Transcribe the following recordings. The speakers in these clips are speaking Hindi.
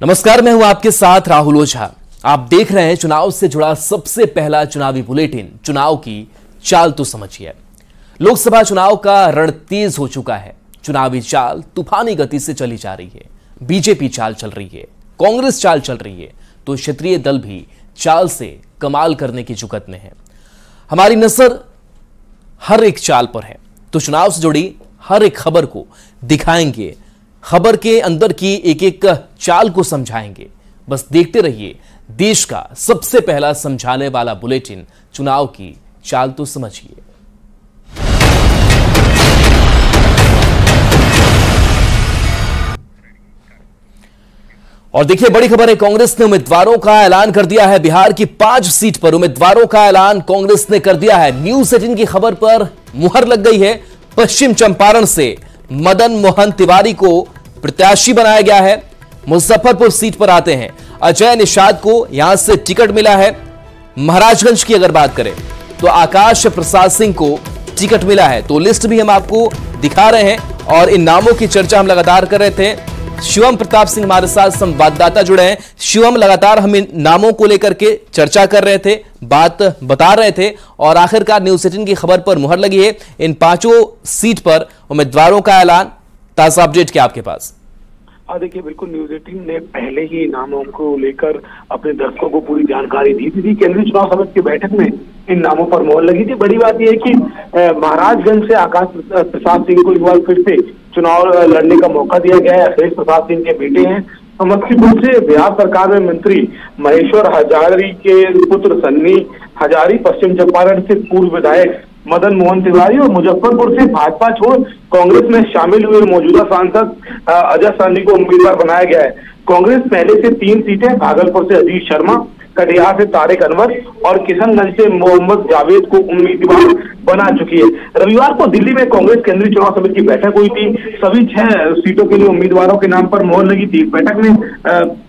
नमस्कार, मैं हूं आपके साथ राहुल ओझा। आप देख रहे हैं चुनाव से जुड़ा सबसे पहला चुनावी बुलेटिन। चुनाव की चाल तो समझिए। लोकसभा चुनाव का रण तेज हो चुका है। चुनावी चाल तूफानी गति से चली जा रही है। बीजेपी चाल चल रही है, कांग्रेस चाल चल रही है, तो क्षेत्रीय दल भी चाल से कमाल करने की जुगत में है। हमारी नजर हर एक चाल पर है, तो चुनाव से जुड़ी हर एक खबर को दिखाएंगे, खबर के अंदर की एक एक चाल को समझाएंगे। बस देखते रहिए देश का सबसे पहला समझाने वाला बुलेटिन, चुनाव की चाल तो समझिए। और देखिए, बड़ी खबर है, कांग्रेस ने उम्मीदवारों का ऐलान कर दिया है। बिहार की 5 सीट पर उम्मीदवारों का ऐलान कांग्रेस ने कर दिया है। न्यूज 18 की खबर पर मुहर लग गई है। पश्चिम चंपारण से मदन मोहन तिवारी को प्रत्याशी बनाया गया है। मुजफ्फरपुर सीट पर आते हैं, अजय निषाद को यहां से टिकट मिला है। महाराजगंज की अगर बात करें तो आकाश प्रसाद सिंह को टिकट मिला है। तो लिस्ट भी हम आपको दिखा रहे हैं और इन नामों की चर्चा हम लगातार कर रहे थे। शिवम प्रताप सिंह हमारे साथ संवाददाता जुड़े हैं। शिवम, लगातार हम इन नामों को लेकर के चर्चा कर रहे थे, बात बता रहे थे और आखिरकार न्यूज 18 की खबर पर मुहर लगी है। इन 5 सीट पर उम्मीदवारों का ऐलान, ताजा अपडेट क्या आपके पास? देखिए, बिल्कुल न्यूज 18 ने पहले ही नामों को लेकर अपने दर्शकों को पूरी जानकारी दी थी। केंद्रीय चुनाव समिति की बैठक में इन नामों पर मोहर लगी थी। बड़ी बात यह है कि महाराजगंज से आकाश प्रसाद सिंह को एक बार फिर से चुनाव लड़ने का मौका दिया गया है। अखिलेश प्रसाद सिंह के बेटे हैं। समस्तीपुर से बिहार सरकार में मंत्री महेश्वर हजारी के पुत्र सन्नी हजारी, पश्चिम चंपारण से पूर्व विधायक मदन मोहन तिवारी और मुजफ्फरपुर से भाजपा छोड़ कांग्रेस में शामिल हुए मौजूदा सांसद अजय सानी को उम्मीदवार बनाया गया है। कांग्रेस पहले से 3 सीटें, भागलपुर से अजीत शर्मा, कटिहार से तारिक अनवर और किशनगंज से मोहम्मद जावेद को उम्मीदवार बना चुकी है। रविवार को दिल्ली में कांग्रेस केंद्रीय चुनाव समिति की बैठक हुई थी। सभी 6 सीटों के लिए उम्मीदवारों के नाम पर मोहर लगी थी। बैठक में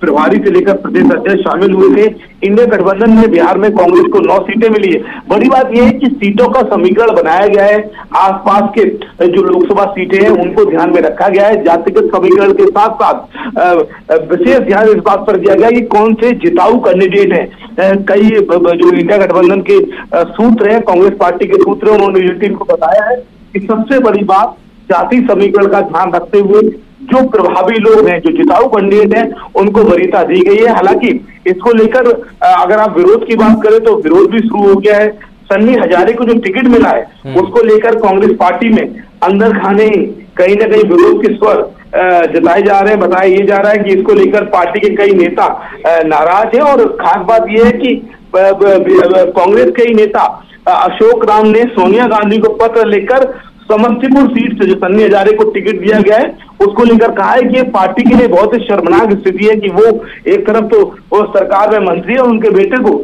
प्रभारी से लेकर प्रदेश अध्यक्ष शामिल हुए थे। इंडिया गठबंधन में बिहार में कांग्रेस को 9 सीटें मिली है। बड़ी बात यह है कि सीटों का समीकरण बनाया गया है। आसपास के जो लोकसभा सीटें हैं उनको ध्यान में रखा गया है। जातिगत समीकरण के साथ साथ विशेष ध्यान इस बात पर दिया गया कि कौन से जिताऊ कैंडिडेट हैं। कई जो इंडिया गठबंधन के सूत्र हैं, कांग्रेस पार्टी के सूत्र हैं, उन्होंने न्यूज 18 को बताया है कि सबसे बड़ी बात जाति समीकरण का ध्यान रखते हुए जो प्रभावी लोग हैं, जो जिताऊ कैंडिडेट हैं, उनको वरीयता दी गई है। हालांकि इसको लेकर अगर आप विरोध की बात करें तो विरोध भी शुरू हो गया है। सन्नी हजारे को जो टिकट मिला है उसको लेकर कांग्रेस पार्टी में अंदर खाने कहीं ना कहीं विरोध के स्वर जताए जा रहे हैं। बताया ये जा रहा है कि इसको लेकर पार्टी के कई नेता नाराज हैं। और खास बात यह है कि कांग्रेस के ही नेता अशोक राम ने सोनिया गांधी को पत्र लिखकर समस्तीपुर सीट से जो सन्नी हजारे को टिकट दिया गया है उसको लेकर कहा है कि पार्टी के लिए बहुत ही शर्मनाक स्थिति है कि वो एक तरफ तो वो सरकार में मंत्री है और उनके बेटे को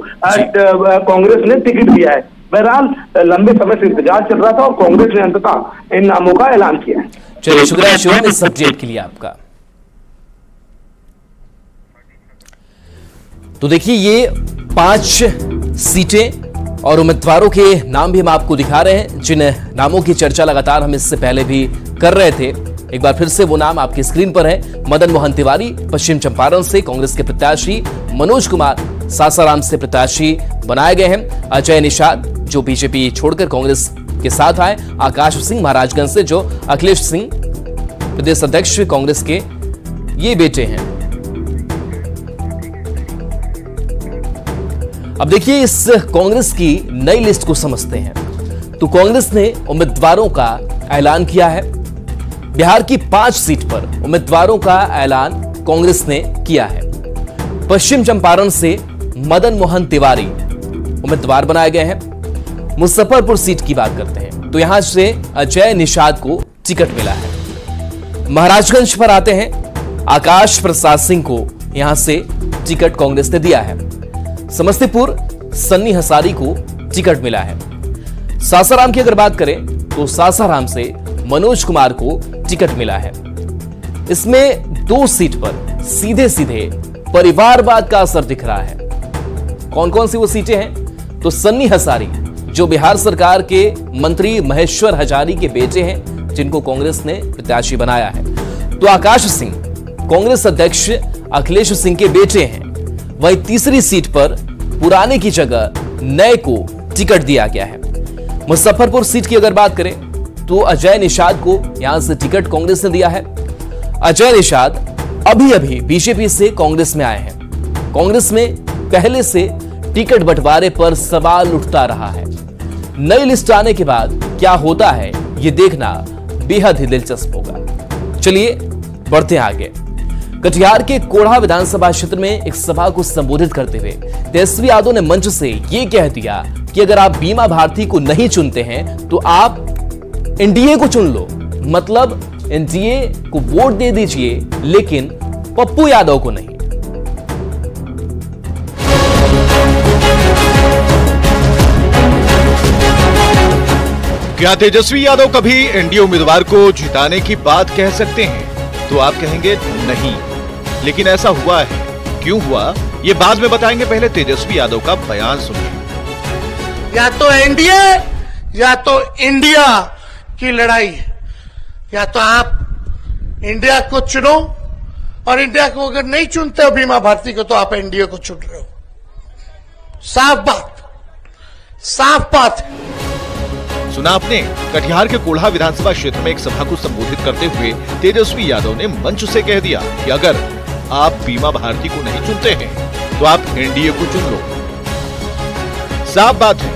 कांग्रेस ने टिकट दिया है। बहरहाल लंबे समय से इंतजार चल रहा था और कांग्रेस ने अंततः इन नामों का ऐलान किया है। चलिए, शुक्रिया शिवम इस अपडेट के लिए आपका। तो देखिए, ये 5 सीटें और उम्मीदवारों के नाम भी हम आपको दिखा रहे हैं, जिन नामों की चर्चा लगातार हम इससे पहले भी कर रहे थे। एक बार फिर से वो नाम आपकी स्क्रीन पर है। मदन मोहन तिवारी पश्चिम चंपारण से कांग्रेस के प्रत्याशी, मनोज कुमार सासाराम से प्रत्याशी बनाए गए हैं। अजय निषाद जो बीजेपी छोड़कर कांग्रेस के साथ आए। आकाश सिंह महाराजगंज से जो अखिलेश सिंह प्रदेश अध्यक्ष कांग्रेस के ये बेटे हैं। अब देखिए, इस कांग्रेस की नई लिस्ट को समझते हैं। तो कांग्रेस ने उम्मीदवारों का ऐलान किया है। बिहार की 5 सीट पर उम्मीदवारों का ऐलान कांग्रेस ने किया है। पश्चिम चंपारण से मदन मोहन तिवारी उम्मीदवार बनाए गए हैं। मुजफ्फरपुर सीट की बात करते हैं तो यहां से अजय निषाद को टिकट मिला है। महाराजगंज पर आते हैं, आकाश प्रसाद सिंह को यहां से टिकट कांग्रेस ने दिया है। समस्तीपुर सन्नी हजारी को टिकट मिला है। सासाराम की अगर बात करें तो सासाराम से मनोज कुमार को टिकट मिला है। इसमें 2 सीट पर सीधे सीधे परिवारवाद का असर दिख रहा है। कौन कौन सी वो सीटें हैं? तो सन्नी हजारी जो बिहार सरकार के मंत्री महेश्वर हजारी के बेटे हैं, जिनको कांग्रेस ने प्रत्याशी बनाया है। तो आकाश सिंह कांग्रेस अध्यक्ष अखिलेश सिंह के बेटे हैं। वहीं तीसरी सीट पर पुराने की जगह नए को टिकट दिया गया है। मुजफ्फरपुर सीट की अगर बात करें तो अजय निषाद को यहां से टिकट कांग्रेस ने दिया है। अजय निषाद अभी अभी बीजेपी से कांग्रेस में आए हैं। कांग्रेस में पहले से टिकट बंटवारे पर सवाल उठता रहा है। नई लिस्ट आने के बाद क्या होता है यह देखना बेहद ही दिलचस्प होगा। चलिए बढ़ते हैं आगे। कटिहार के कोढ़ा विधानसभा क्षेत्र में एक सभा को संबोधित करते हुए तेजस्वी यादव ने मंच से यह कह दिया कि अगर आप बीमा भारती को नहीं चुनते हैं तो आप एनडीए को चुन लो। मतलब एनडीए को वोट दे दीजिए लेकिन पप्पू यादव को नहीं। क्या तेजस्वी यादव कभी एनडीए उम्मीदवार को जिताने की बात कह सकते हैं? तो आप कहेंगे नहीं, लेकिन ऐसा हुआ है। क्यों हुआ ये बाद में बताएंगे, पहले तेजस्वी यादव का बयान सुनिए। या तो एनडीए या तो इंडिया की लड़ाई है। या तो आप इंडिया को चुनो और इंडिया को अगर नहीं चुनते हो बीमा भारती को तो आप एनडीए को चुन रहे हो। साफ बात है। सुना आपने, कटिहार के कोढ़ा विधानसभा क्षेत्र में एक सभा को संबोधित करते हुए तेजस्वी यादव ने मंच से कह दिया कि अगर आप बीमा भारती को नहीं चुनते हैं तो आप एनडीए को चुन लो। साफ बात है,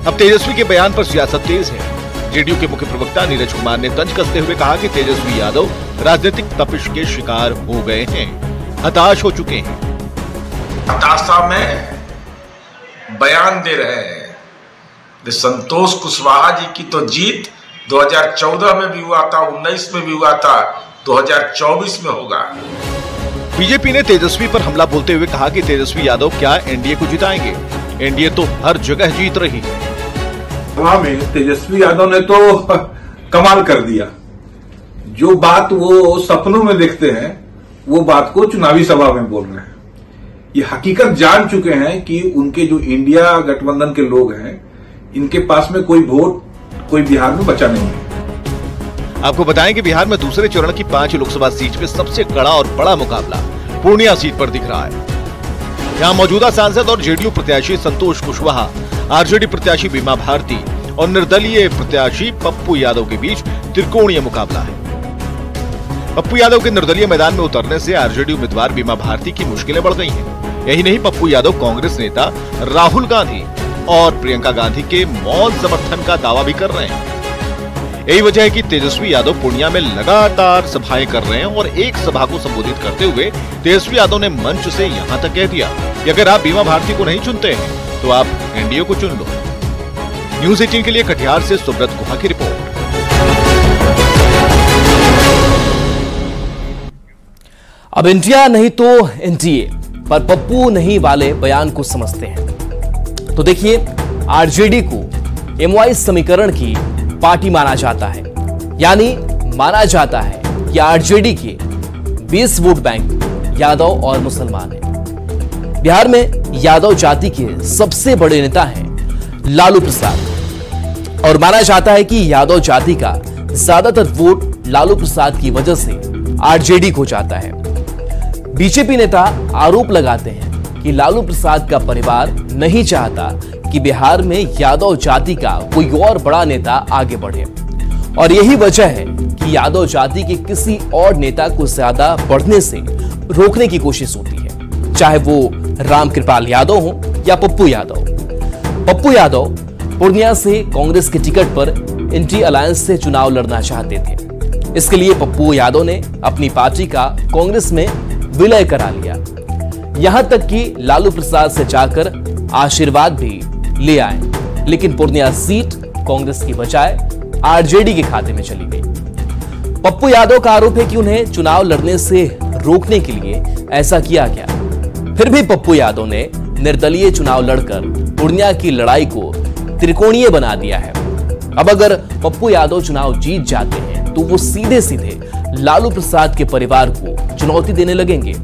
अब तेजस्वी के बयान पर सियासत तेज है। जेडीयू के मुख्य प्रवक्ता नीरज कुमार ने तंज कसते हुए कहा कि तेजस्वी यादव राजनीतिक तपिश के शिकार हो गए हैं, हताश हो चुके हैं। हताशा में बयान दे रहे हैं। संतोष कुशवाहा जी की तो जीत 2014 में भी हुआ था, 19 में भी हुआ था, 2024 में होगा। बीजेपी ने तेजस्वी पर हमला बोलते हुए कहा कि तेजस्वी यादव क्या एनडीए को जिताएंगे? एनडीए तो हर जगह जीत रही है। सभा में तेजस्वी यादव ने तो कमाल कर दिया। जो बात वो सपनों में देखते हैं वो बात को चुनावी सभा में बोल रहे हैं। ये हकीकत जान चुके हैं कि उनके जो इंडिया गठबंधन के लोग हैं इनके पास में कोई वोट कोई बिहार में बचा नहीं है। आपको बताएं कि बिहार में दूसरे चरण की 5 लोकसभा सीट पे सबसे कड़ा और बड़ा मुकाबला पूर्णिया सीट पर दिख रहा है। यहाँ मौजूदा सांसद और जेडीयू प्रत्याशी संतोष कुशवाहा, आरजेडी प्रत्याशी बीमा भारती और निर्दलीय प्रत्याशी पप्पू यादव के बीच त्रिकोणीय मुकाबला है। पप्पू यादव के निर्दलीय मैदान में उतरने से आरजेडी उम्मीदवार बीमा भारती की मुश्किलें बढ़ गई हैं। यही नहीं, पप्पू यादव कांग्रेस नेता राहुल गांधी और प्रियंका गांधी के मौन समर्थन का दावा भी कर रहे हैं। यही वजह है कि तेजस्वी यादव पूर्णिया में लगातार सभाएं कर रहे हैं और एक सभा को संबोधित करते हुए तेजस्वी यादव ने मंच से यहां तक कह दिया कि अगर आप बीमा भारती को नहीं चुनते हैं तो आप एनडीए को चुन लो। न्यूज़ 18 के लिए कटिहार से सुब्रत गुहा की रिपोर्ट। अब इंडिया नहीं तो एनडीए पर पप्पू नहीं वाले बयान को समझते हैं। तो देखिए, आरजेडी को एमवाई समीकरण की पार्टी माना जाता है, यानी माना जाता है कि आरजेडी के 20 वोट बैंक यादव और मुसलमान हैं। बिहार में यादव जाति के सबसे बड़े नेता हैं लालू प्रसाद और माना जाता है कि यादव जाति का ज्यादातर वोट लालू प्रसाद की वजह से आरजेडी को जाता है। बीजेपी नेता आरोप लगाते हैं कि लालू प्रसाद का परिवार नहीं चाहता कि बिहार में यादव जाति का कोई और बड़ा नेता आगे बढ़े और यही वजह है कि यादव जाति के किसी और नेता को ज्यादा बढ़ने से रोकने की कोशिश होती है, चाहे वो रामकृपाल यादव हो या पप्पू यादव। पप्पू यादव पूर्णिया से कांग्रेस के टिकट पर इंडी अलायंस से चुनाव लड़ना चाहते थे। इसके लिए पप्पू यादव ने अपनी पार्टी का कांग्रेस में विलय करा लिया, यहां तक कि लालू प्रसाद से जाकर आशीर्वाद भी ले आए। लेकिन पूर्णिया सीट कांग्रेस की बजाय आरजेडी के खाते में चली गई। पप्पू यादव का आरोप है कि उन्हें चुनाव लड़ने से रोकने के लिए ऐसा किया गया। फिर भी पप्पू यादव ने निर्दलीय चुनाव लड़कर पूर्णिया की लड़ाई को त्रिकोणीय बना दिया है। अब अगर पप्पू यादव चुनाव जीत जाते हैं तो वो सीधे सीधे लालू प्रसाद के परिवार को चुनौती देने लगेंगे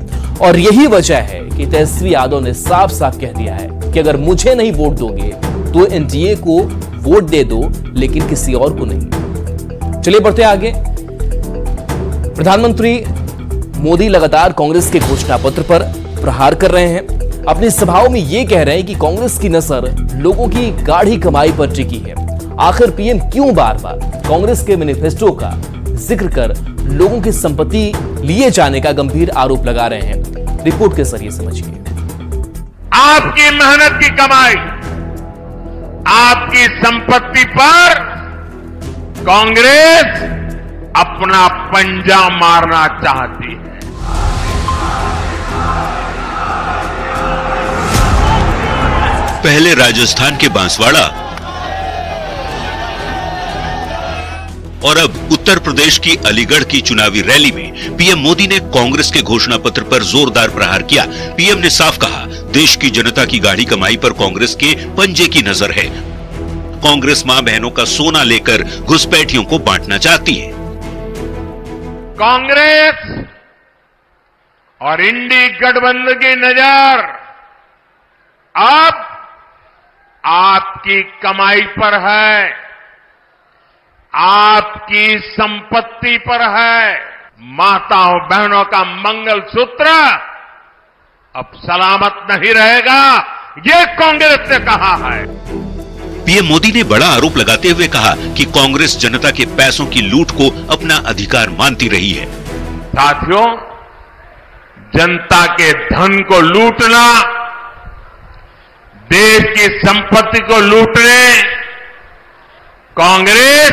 और यही वजह है कि तेजस्वी यादव ने साफ साफ कह दिया है कि अगर मुझे नहीं वोट दोगे तो एनडीए को वोट दे दो, लेकिन किसी और को नहीं। चलिए बढ़ते आगे। प्रधानमंत्री मोदी लगातार कांग्रेस के घोषणा पत्र पर प्रहार कर रहे हैं। अपनी सभाओं में ये कह रहे हैं कि कांग्रेस की नजर लोगों की गाढ़ी कमाई पर टिकी है। आखिर पीएम क्यों बार बार कांग्रेस के मैनिफेस्टो का जिक्र कर लोगों की संपत्ति लिए जाने का गंभीर आरोप लगा रहे हैं? रिपोर्ट के जरिए समझिए। आपकी मेहनत की कमाई, आपकी संपत्ति पर कांग्रेस अपना पंजा मारना चाहती है। पहले राजस्थान के बांसवाड़ा और अब उत्तर प्रदेश की अलीगढ़ की चुनावी रैली में पीएम मोदी ने कांग्रेस के घोषणा पत्र पर जोरदार प्रहार किया। पीएम ने साफ कहा, देश की जनता की गाढ़ी कमाई पर कांग्रेस के पंजे की नजर है। कांग्रेस मां बहनों का सोना लेकर घुसपैठियों को बांटना चाहती है। कांग्रेस और इंडी गठबंधन की नजर अब आपकी कमाई पर है, आपकी संपत्ति पर है। माताओं बहनों का मंगलसूत्र अब सलामत नहीं रहेगा, ये कांग्रेस ने कहा है। पीएम मोदी ने बड़ा आरोप लगाते हुए कहा कि कांग्रेस जनता के पैसों की लूट को अपना अधिकार मानती रही है। साथियों, जनता के धन को लूटना, देश की संपत्ति को लूटने कांग्रेस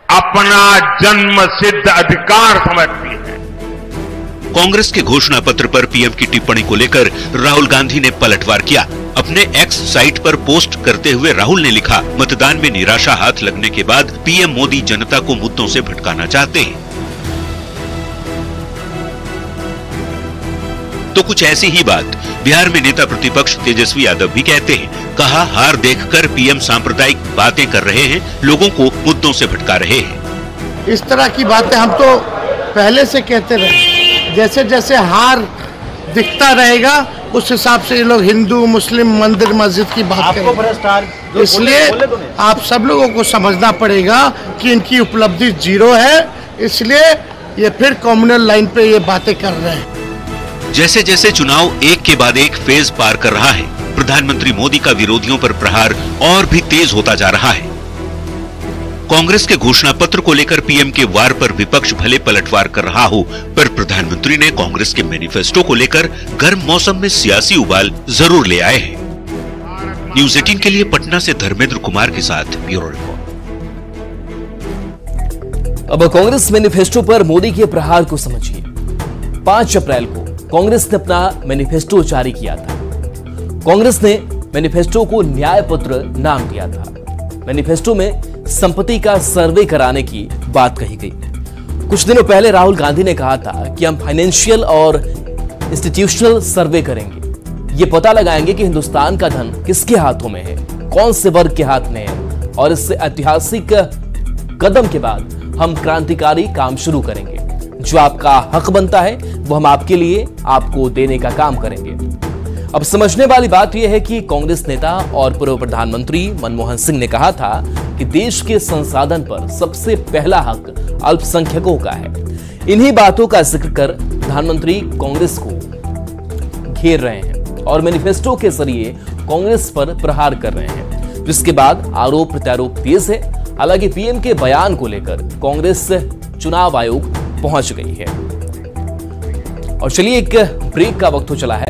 अपना जन्मसिद्ध अधिकार समझती है। कांग्रेस के घोषणा पत्र पर पीएम की टिप्पणी को लेकर राहुल गांधी ने पलटवार किया। अपने एक्स साइट पर पोस्ट करते हुए राहुल ने लिखा, मतदान में निराशा हाथ लगने के बाद पीएम मोदी जनता को मुद्दों से भटकाना चाहते हैं। तो कुछ ऐसी ही बात बिहार में नेता प्रतिपक्ष तेजस्वी यादव भी कहते हैं। कहा, हार देखकर पीएम सांप्रदायिक बातें कर रहे हैं, लोगों को मुद्दों से भटका रहे हैं। इस तरह की बातें हम तो पहले से कहते रहे, जैसे जैसे हार दिखता रहेगा उस हिसाब से ये लोग हिंदू मुस्लिम मंदिर मस्जिद की बात करेंगे। इसलिए आप सब लोगों को समझना पड़ेगा कि इनकी उपलब्धि जीरो है, इसलिए ये फिर कम्युनल लाइन पे ये बातें कर रहे हैं। जैसे जैसे चुनाव एक के बाद एक फेज पार कर रहा है, प्रधानमंत्री मोदी का विरोधियों पर प्रहार और भी तेज होता जा रहा है। कांग्रेस के घोषणा पत्र को लेकर पीएम के वार पर विपक्ष भले पलटवार कर रहा हो, पर प्रधानमंत्री ने कांग्रेस के मैनिफेस्टो को लेकर गर्म मौसम में सियासी उबाल जरूर ले आए हैं। न्यूज़ 18 के लिए पटना से धर्मेंद्र कुमार के साथ ब्यूरो रिपोर्ट। अब कांग्रेस मैनिफेस्टो पर मोदी के प्रहार को समझिए। 5 अप्रैल को कांग्रेस ने अपना मैनिफेस्टो जारी किया था। कांग्रेस ने मैनिफेस्टो को न्याय पत्र नाम दिया था। मैनिफेस्टो में संपत्ति का सर्वे कराने की बात कही गई। कुछ दिनों पहले राहुल गांधी ने कहा था कि हम फाइनेंशियल और इंस्टीट्यूशनल सर्वे करेंगे। ये पता लगाएंगे कि हिंदुस्तान का धन किसके हाथों में है, कौन से वर्ग के हाथ में है, और इस ऐतिहासिक कदम के बाद हम क्रांतिकारी काम शुरू करेंगे। जो आपका हक बनता है वो हम आपके लिए आपको देने का काम करेंगे। अब समझने वाली बात यह है कि कांग्रेस नेता और पूर्व प्रधानमंत्री मनमोहन सिंह ने कहा था कि देश के संसाधन पर सबसे पहला हक अल्पसंख्यकों का है। इन्हीं बातों का जिक्र कर प्रधानमंत्री कांग्रेस को घेर रहे हैं और मैनिफेस्टो के जरिए कांग्रेस पर प्रहार कर रहे हैं, जिसके बाद आरोप प्रत्यारोप तेज है। हालांकि पीएम के बयान को लेकर कांग्रेस चुनाव आयोग पहुंच गई है। और चलिए एक ब्रेक का वक्त हो चला है।